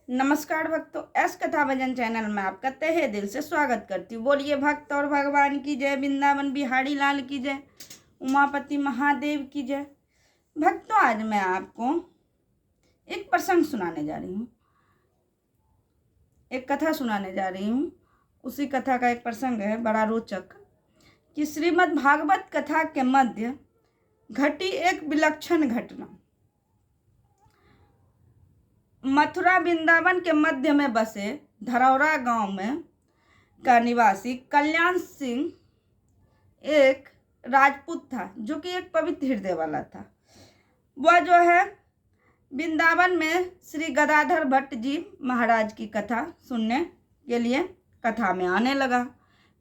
नमस्कार भक्तों, एस कथा भजन चैनल में आपका तहे दिल से स्वागत करती हूँ। बोलिए भक्त और भगवान की जय, वृंदावन बिहारी लाल की जय, उमापति महादेव की जय। भक्तों, आज मैं आपको एक प्रसंग सुनाने जा रही हूँ, एक कथा सुनाने जा रही हूँ। उसी कथा का एक प्रसंग है बड़ा रोचक कि श्रीमद् भागवत कथा के मध्य घटी एक विलक्षण घटना। मथुरा वृंदावन के मध्य में बसे धरौरा गांव में का निवासी कल्याण सिंह एक राजपूत था, जो कि एक पवित्र हृदय वाला था। वह जो है वृंदावन में श्री गदाधर भट्ट जी महाराज की कथा सुनने के लिए कथा में आने लगा।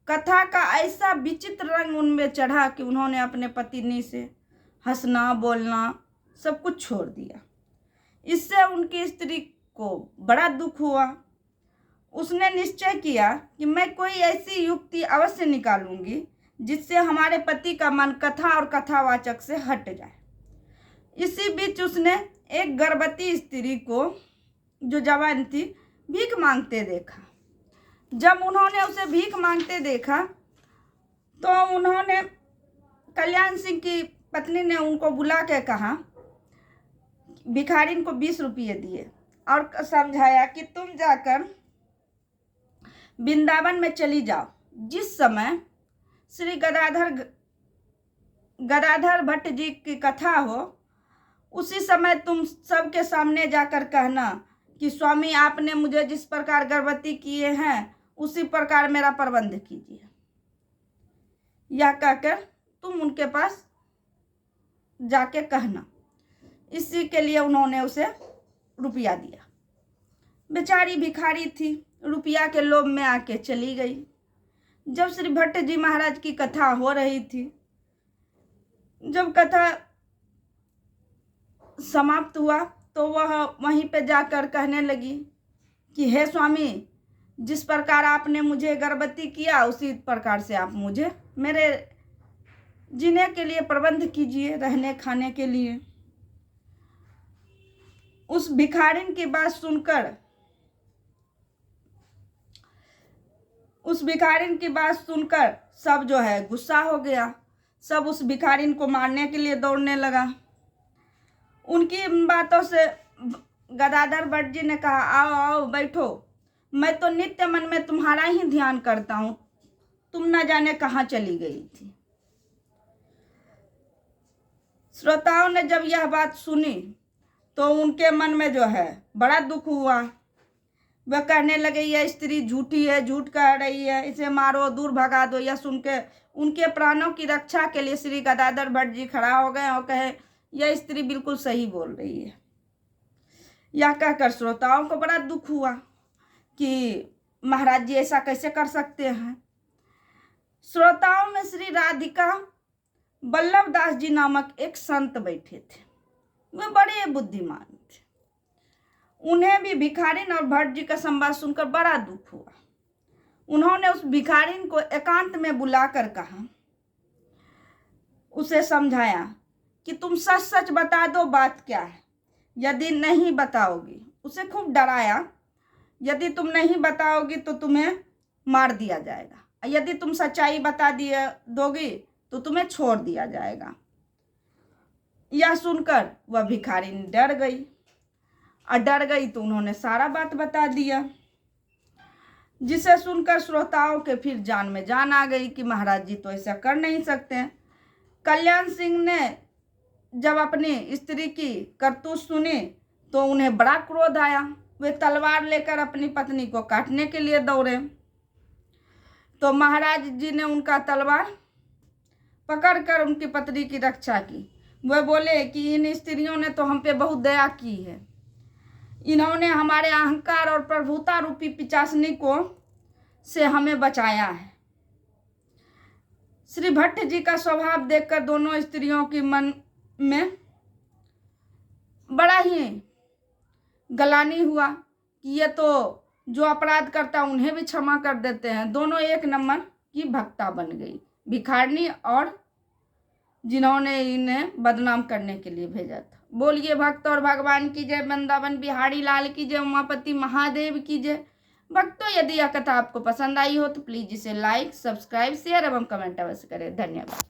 कथा का ऐसा विचित्र रंग उनमें चढ़ा कि उन्होंने अपने पत्नी से हंसना बोलना सब कुछ छोड़ दिया। इससे उनकी स्त्री को बड़ा दुख हुआ। उसने निश्चय किया कि मैं कोई ऐसी युक्ति अवश्य निकालूंगी जिससे हमारे पति का मन कथा और कथावाचक से हट जाए। इसी बीच उसने एक गर्भवती स्त्री को, जो जवान थी, भीख मांगते देखा। जब उन्होंने उसे भीख मांगते देखा तो उन्होंने कल्याण सिंह की पत्नी ने उनको बुला के कहा, भिखारिन को 20 रुपये दिए और समझाया कि तुम जाकर वृंदावन में चली जाओ। जिस समय श्री गदाधर भट्ट जी की कथा हो, उसी समय तुम सबके सामने जाकर कहना कि स्वामी, आपने मुझे जिस प्रकार गर्भवती किए हैं उसी प्रकार मेरा प्रबंध कीजिए। यह कहकर तुम उनके पास जाके कहना। इसी के लिए उन्होंने उसे रुपया दिया। बेचारी भिखारी थी, रुपया के लोभ में आके चली गई। जब श्री भट्ट जी महाराज की कथा हो रही थी, जब कथा समाप्त हुआ तो वह वहीं पे जाकर कहने लगी कि हे स्वामी, जिस प्रकार आपने मुझे गर्भवती किया उसी प्रकार से आप मुझे मेरे जीने के लिए प्रबंध कीजिए, रहने खाने के लिए। उस भिखारिन की बात सुनकर सब जो है गुस्सा हो गया। सब उस भिखारिन को मारने के लिए दौड़ने लगा। उनकी बातों से गदाधर भट्ट जी ने कहा, आओ आओ बैठो, मैं तो नित्य मन में तुम्हारा ही ध्यान करता हूँ, तुम न जाने कहाँ चली गई थी। श्रोताओं ने जब यह बात सुनी तो उनके मन में जो है बड़ा दुख हुआ। वह कहने लगे, यह स्त्री झूठी है, झूठ कह रही है, इसे मारो, दूर भगा दो। यह सुन के उनके प्राणों की रक्षा के लिए श्री गदाधर भट्ट जी खड़ा हो गए और कहे, यह स्त्री बिल्कुल सही बोल रही है। यह कहकर श्रोताओं को बड़ा दुख हुआ कि महाराज जी ऐसा कैसे कर सकते हैं। श्रोताओं में श्री राधिका वल्लभ दास जी नामक एक संत बैठे थे। वे बड़े बुद्धिमान थे। उन्हें भी भिखारिन और भट्ट जी का संवाद सुनकर बड़ा दुख हुआ। उन्होंने उस भिखारिन को एकांत में बुलाकर कहा, उसे समझाया कि तुम सच सच बता दो बात क्या है। यदि नहीं बताओगी, उसे खूब डराया, यदि तुम नहीं बताओगी तो तुम्हें मार दिया जाएगा, यदि तुम सच्चाई बता दोगी तो तुम्हें छोड़ दिया जाएगा। यह सुनकर वह भिखारिन डर गई, और डर गई तो उन्होंने सारा बात बता दिया, जिसे सुनकर श्रोताओं के फिर जान में जान आ गई कि महाराज जी तो ऐसा कर नहीं सकते। कल्याण सिंह ने जब अपनी स्त्री की करतूत सुनी तो उन्हें बड़ा क्रोध आया। वे तलवार लेकर अपनी पत्नी को काटने के लिए दौड़े तो महाराज जी ने उनका तलवार पकड़कर उनकी पत्नी की रक्षा की। वह बोले कि इन स्त्रियों ने तो हम पे बहुत दया की है, इन्होंने हमारे अहंकार और प्रभुता रूपी पिचासनी को से हमें बचाया है। श्री भट्ट जी का स्वभाव देखकर दोनों स्त्रियों के मन में बड़ा ही गलानी हुआ कि ये तो जो अपराध करता उन्हें भी क्षमा कर देते हैं। दोनों एक नंबर की भक्ता बन गई, भिखारिनी और जिन्होंने इन्हें बदनाम करने के लिए भेजा था। बोलिए भक्त और भगवान की जय, वृंदावन बिहारी लाल की जय, उमापति महादेव की जय। भक्तों, यदि यह कथा आपको पसंद आई हो तो प्लीज इसे लाइक, सब्सक्राइब, शेयर एवं कमेंट अवश्य करें। धन्यवाद।